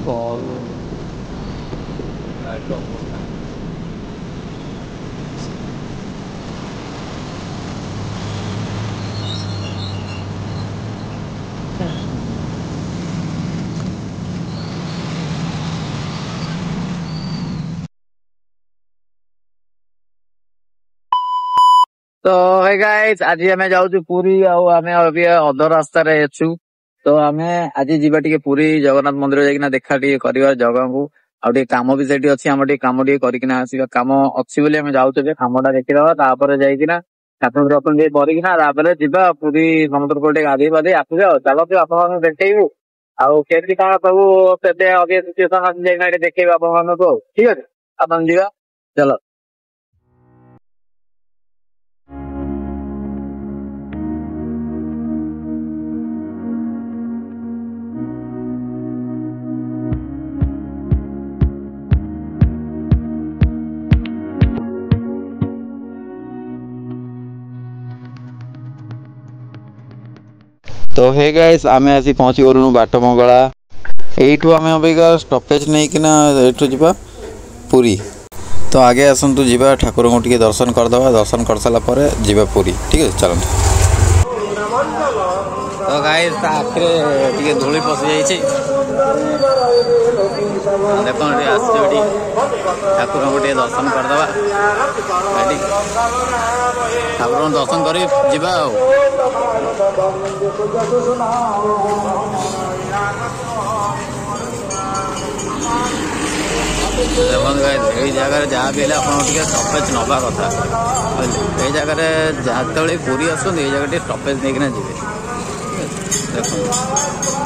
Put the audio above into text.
तो hey guys आज आमे जाउछु पुरी आमे अभी अधर रास्ता रे अछु। तो आमे आज जीवा टिके पुरी जगन्नाथ मंदिर जाइकिना देखा टिके करिवा जगह को आ टिके काम भी सेठी अछि। हम टिके काम टिके करिकिना आसीबा। काम अछि बोली आमे जाउछु जे कामटा देखिदवा तापर जाइकिना ठाकुर दर्शन टिके करिकिना तापर जिबा पुरी समुद्र कोटे गाधी बाधी आसीबा। चलो कि आपन माने देखैबु आउ केति का सब सेते अभी सिचुएशन अछि जाइना देखैबा आपन माने को ठीक अछि। आपन जिबा चलो। तो हे गाइस आमे आसी पहुंची गलु बाट मंगला। एठू आमे अबिका स्टॉपेज नै कि ना एठू जिबा पुरी। तो आगे आसंतु जिबा ठाकुर को टिके दर्शन कर दवा। दर्शन कर साला परे जिबा पुरी ठीक है चलो। तो गाइस आखरे टिके धूली पसी जाई छी। देखो रे आसजोडी ठाकुर को टिके दर्शन कर दवा। रेडी ठाकुर को दर्शन करी जिबा देखो गाइस ए जगह जहाँ भी स्टॉपेज नवा कथा ये जगह जहाँ पुरी आस जगह स्टॉपेज नहीं जीवे देखो।